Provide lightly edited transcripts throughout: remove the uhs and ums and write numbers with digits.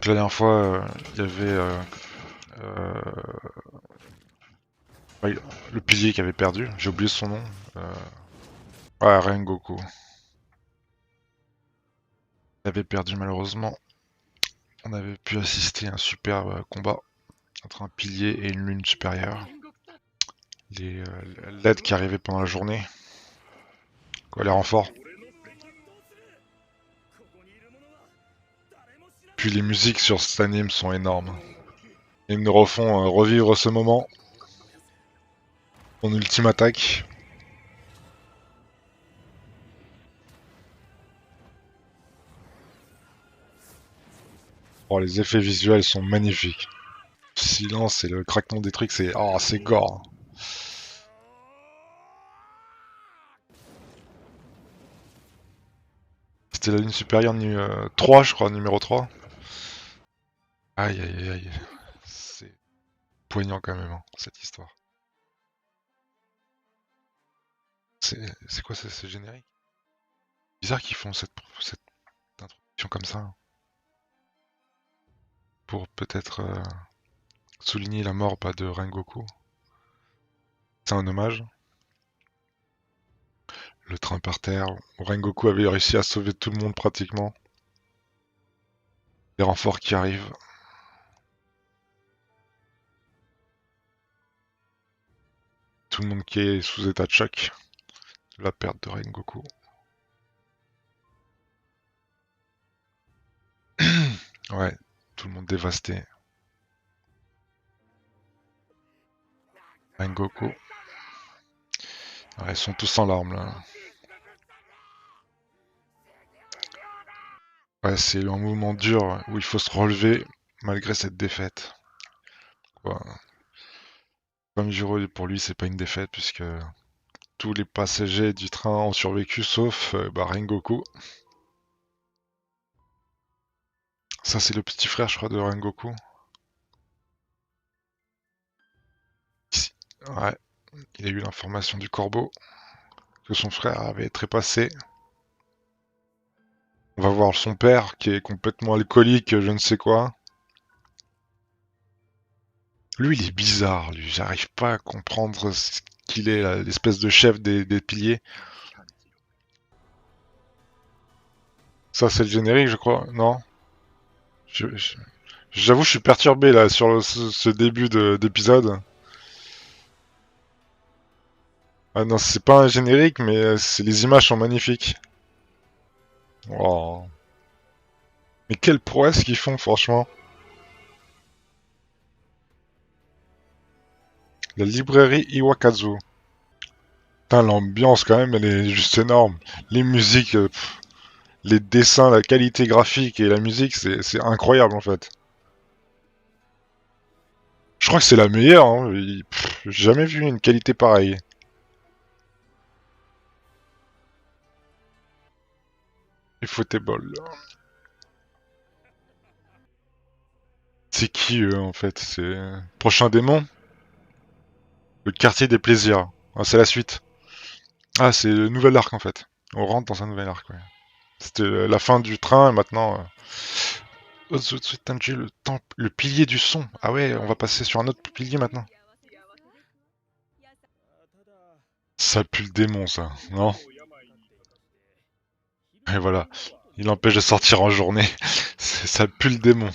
Donc la dernière fois, il y avait euh, ouais, le pilier qui avait perdu, j'ai oublié son nom. Euh, ouais, Rengoku. Il avait perdu malheureusement. On avait pu assister à un super combat entre un pilier et une lune supérieure. L'aide qui arrivait pendant la journée. Quoi, les renforts. Puis les musiques sur cet anime sont énormes. Ils nous refont revivre ce moment. Mon ultime attaque. Oh, les effets visuels sont magnifiques. Le silence et le craquement des trucs, c'est... Oh, c'est gore. C'était la ligne supérieure 3, je crois, numéro 3. Aïe, aïe, aïe, aïe. C'est poignant quand même, hein, cette histoire. C'est quoi ce générique? Bizarre qu'ils font cette introduction comme ça. Pour peut-être souligner la mort de Rengoku. C'est un hommage. Le train par terre. Rengoku avait réussi à sauver tout le monde pratiquement. Les renforts qui arrivent. Tout le monde qui est sous état de choc. La perte de Rengoku. Ouais, tout le monde dévasté. Rengoku. Ouais, ils sont tous en larmes là. Ouais, c'est un moment dur où il faut se relever malgré cette défaite. Quoi. Comme Jiro, pour lui, c'est pas une défaite puisque tous les passagers du train ont survécu sauf Rengoku. Ça, c'est le petit frère, je crois, de Rengoku. Ici. Ouais, il a eu l'information du corbeau que son frère avait trépassé. On va voir son père qui est complètement alcoolique, je ne sais quoi. Lui, il est bizarre, lui. J'arrive pas à comprendre ce qu'il est, l'espèce de chef des piliers. Ça, c'est le générique, je crois. Non? J'avoue, je suis perturbé là sur ce début d'épisode. Ah non, c'est pas un générique, mais les images sont magnifiques. Oh. Mais quelle prouesse qu'ils font, franchement. La librairie Iwakazu. Putain, l'ambiance quand même, elle est juste énorme. Les musiques, les dessins, la qualité graphique et la musique, c'est incroyable en fait. Je crois que c'est la meilleure, hein. J'ai jamais vu une qualité pareille. Ufotable. C'est qui eux en fait? C'est prochain démon? Le quartier des plaisirs. Ah, c'est la suite. Ah, c'est le nouvel arc en fait. On rentre dans un nouvel arc. Ouais. C'était la fin du train et maintenant. Otsutsu Tanji, le temple, le pilier du son. Ah ouais, on va passer sur un autre pilier maintenant. Ça pue le démon, ça, non? Et voilà, il empêche de sortir en journée. Ça pue le démon.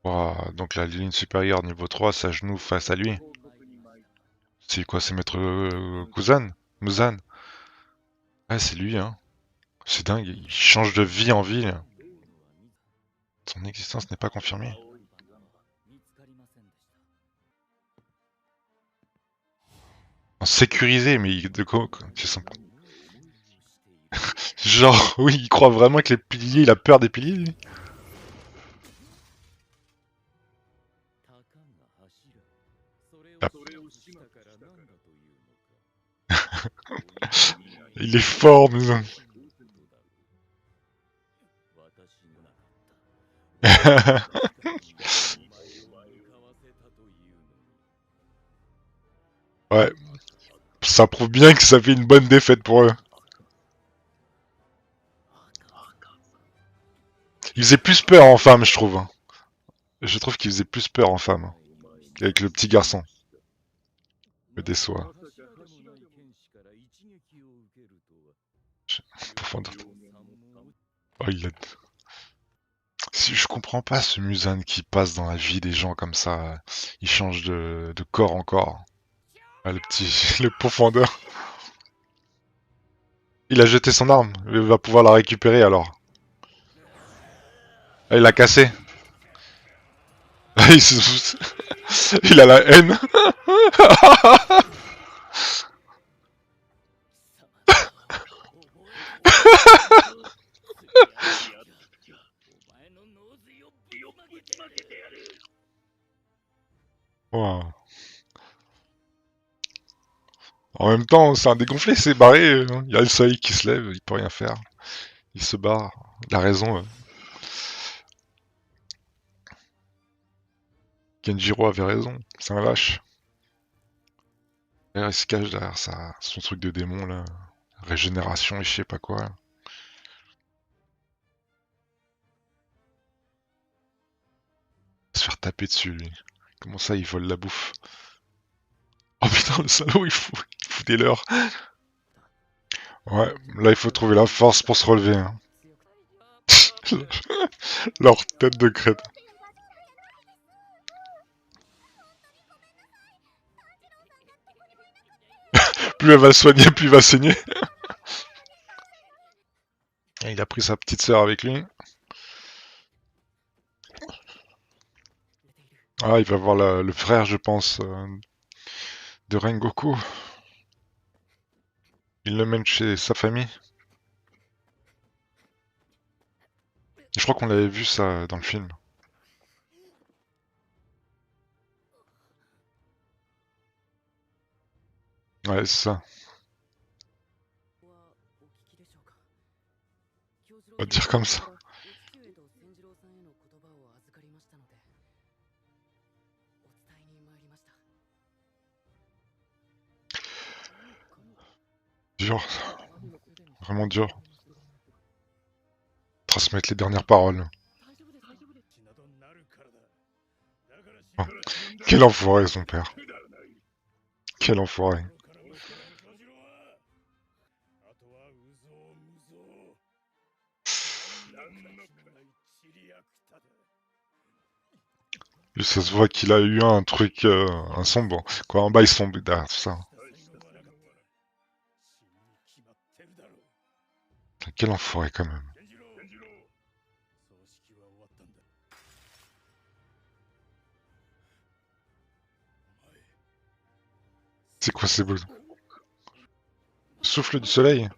Wow, donc la ligne supérieure niveau 3 s'agenouille face à lui. C'est quoi, c'est Maître Kuzan? Muzan? Ouais, c'est lui, hein. C'est dingue, il change de vie en vie. Son existence n'est pas confirmée. En sécurisé, mais de quoi? Genre, oui, il croit vraiment que les piliers, il a peur des piliers, lui. Il est fort, mais... Ouais, ça prouve bien que ça fait une bonne défaite pour eux. Il faisait plus peur en femme, je trouve. Je trouve qu'il faisait plus peur en femme. Avec le petit garçon. Me déçoit. Profondeur. Oh, il a... Si je comprends pas ce Musan qui passe dans la vie des gens comme ça. Il change de corps en corps. Ah, le petit... le profondeur. Il a jeté son arme. Il va pouvoir la récupérer alors. Ah, il l'a cassé. Il, il a la haine. Wow. En même temps, c'est un dégonflé, c'est barré. Il y a le soleil qui se lève, il peut rien faire. Il se barre. Il a raison. Kenjiro avait raison. C'est un lâche. Il se cache derrière son truc de démon là. Régénération et je sais pas quoi. Se faire taper dessus lui. Comment ça il vole la bouffe? Oh putain le salaud il fout des leurres. Ouais, là il faut trouver la force pour se relever. Hein. Leur tête de crête. Plus elle va soigner, plus il va saigner. Et il a pris sa petite sœur avec lui. Ah, il va voir le frère, je pense, de Rengoku. Il le mène chez sa famille. Je crois qu'on l'avait vu ça dans le film. Ouais, c'est ça. On va dire comme ça. Dur. Vraiment dur. Transmettre les dernières paroles. Oh. Quel enfoiré son père. Quel enfoiré. Et ça se voit qu'il a eu un truc, un sombre. Quoi, en bas ils sont derrière tout ça. Quel enfoiré quand même. C'est quoi ces beaux... Souffle du soleil?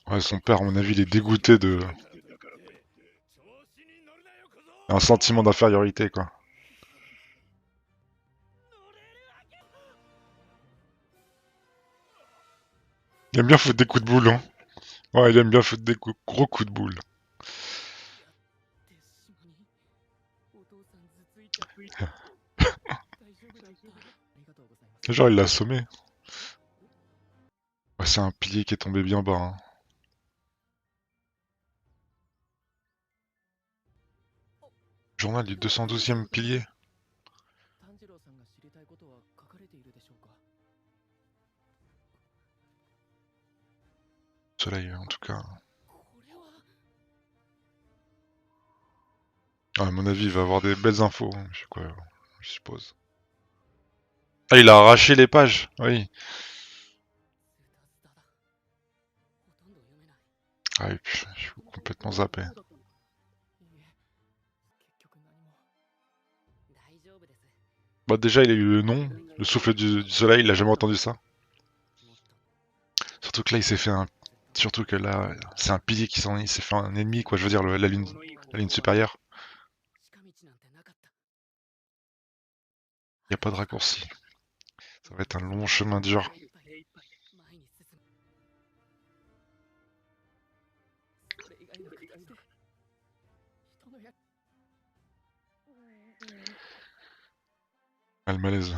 Ouais, son père, à mon avis, il est dégoûté de... Un sentiment d'infériorité, quoi. Il aime bien foutre des coups de boule, hein. Ouais, il aime bien foutre des gros coups de boule. Genre, il l'a assommé. Ouais, c'est un pilier qui est tombé bien bas, hein. Journal du 212e pilier. Soleil, en tout cas. Ah, à mon avis, il va avoir des belles infos, hein. Je sais quoi, je suppose. Ah, il a arraché les pages, oui. Ah oui, je suis complètement zappé. Bah déjà, il a eu le nom, le souffle du soleil, il a jamais entendu ça. Surtout que là, il s'est fait un... Surtout que là, c'est un pilier qui s'en... Il s'est fait un ennemi, quoi, je veux dire, la ligne supérieure. Il n'y a pas de raccourci. Ça va être un long chemin dur. Ah, le malaise.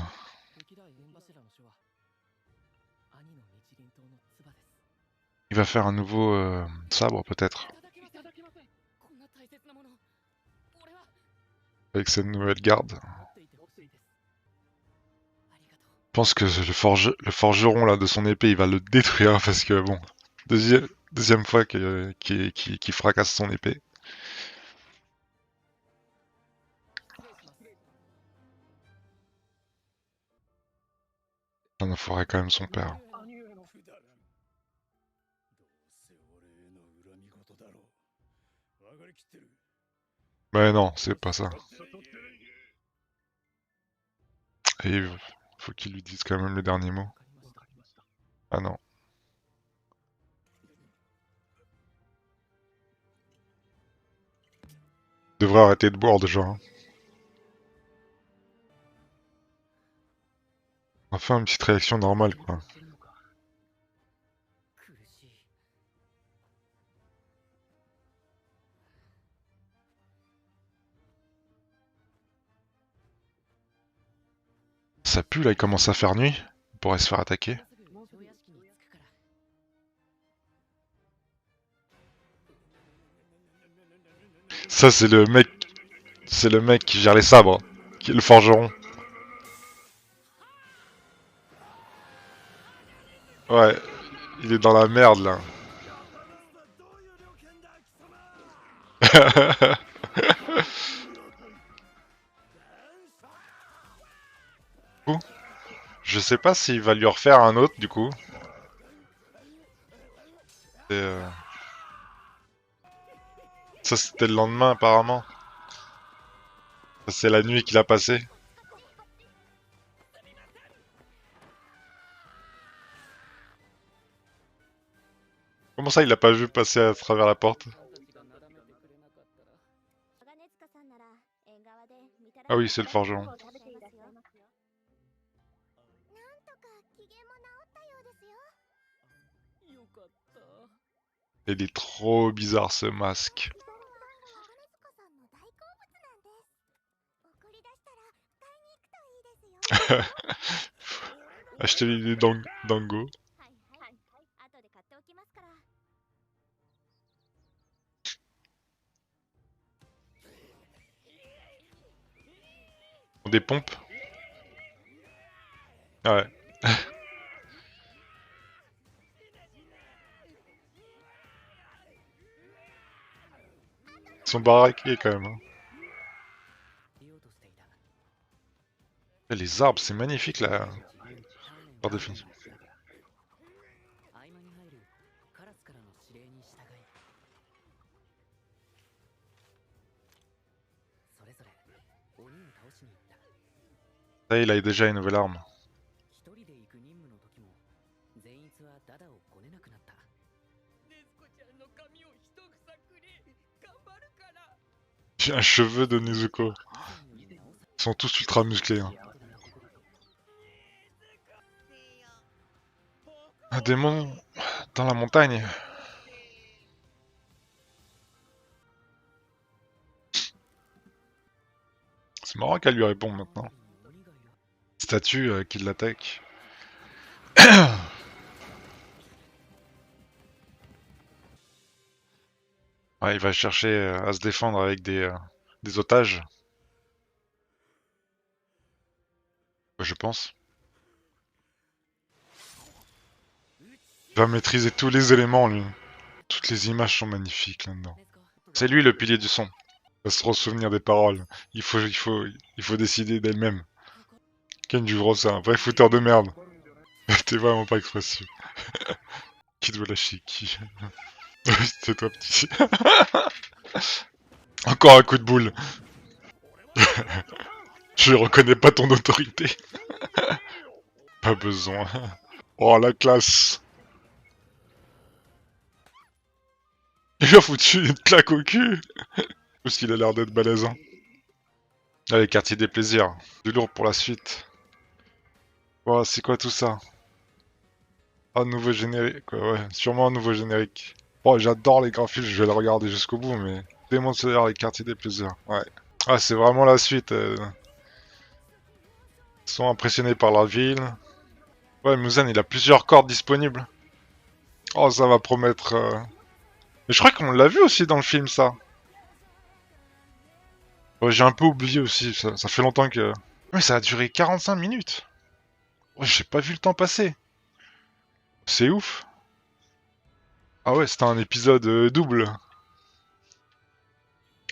Il va faire un nouveau sabre, peut-être. Avec cette nouvelle garde. Je pense que le forgeron là de son épée, il va le détruire parce que bon, deuxième fois qu'il fracasse son épée. Il en enfoirait quand même son père. Mais non, c'est pas ça. Et il faut qu'il lui dise quand même le dernier mot. Ah non. Il devrait arrêter de boire déjà. Hein. Enfin, une petite réaction normale quoi. Ça pue là, il commence à faire nuit. Il pourrait se faire attaquer. Ça c'est le mec. C'est le mec qui gère les sabres. Qui est le forgeron. Ouais. Il est dans la merde là. Je sais pas s'il va lui refaire un autre du coup. Et, ça c'était le lendemain apparemment. Ça c'est la nuit qu'il a passé. Comment ça il a pas vu passer à travers la porte? Ah oui c'est le forgeron. Il est trop bizarre ce masque. Achetez des dango. Des pompes. Ah ouais. Ils sont baraqués quand même. Hein. Les arbres, c'est magnifique là. Par définition. Ça, il a déjà une nouvelle arme. J'ai un cheveu de Nezuko. Ils sont tous ultra musclés. Hein. Un démon dans la montagne. C'est marrant qu'elle lui répond maintenant. Statue qui l'attaque. Ouais, il va chercher à se défendre avec des otages. Je pense. Il va maîtriser tous les éléments, lui. Toutes les images sont magnifiques là-dedans. C'est lui le pilier du son. Il va se ressouvenir des paroles. Il faut décider d'elle-même. Kenjuro, c'est un vrai fouteur de merde. T'es vraiment pas expressif. Qui doit lâcher qui? Oui, c'est toi, petit. Encore un coup de boule. Je reconnais pas ton autorité. Pas besoin. Oh, la classe. Il a foutu une claque au cul. Parce qu'il a l'air d'être balèze. Hein. Allez, quartier des plaisirs. Du lourd pour la suite. Oh, c'est quoi tout ça? Un nouveau générique. Ouais, sûrement un nouveau générique. Oh, j'adore les graphismes, je vais le regarder jusqu'au bout, mais... Démon Slayer, les quartiers des plaisirs. Ouais. Ah, c'est vraiment la suite. Ils sont impressionnés par la ville. Ouais, Muzan, il a plusieurs cordes disponibles. Oh, ça va promettre... Mais je crois qu'on l'a vu aussi dans le film, ça. Ouais, j'ai un peu oublié aussi, ça fait longtemps que... Mais ça a duré 45 minutes. Ouais, j'ai pas vu le temps passer. C'est ouf. Ah ouais, c'était un épisode double.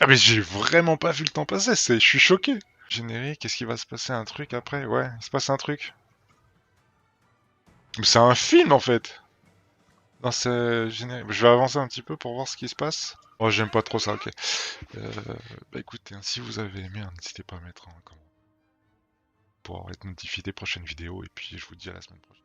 Ah mais j'ai vraiment pas vu le temps passer, je suis choqué. Générique, qu'est-ce qui va se passer? Un truc après? Ouais, il se passe un truc. Mais c'est un film en fait. Non, c'est générique. Je vais avancer un petit peu pour voir ce qui se passe. Oh, j'aime pas trop ça, ok. Euh, Bah écoutez, hein, si vous avez aimé, hein, n'hésitez pas à mettre un commentaire pour être notifié des prochaines vidéos. Et puis je vous dis à la semaine prochaine.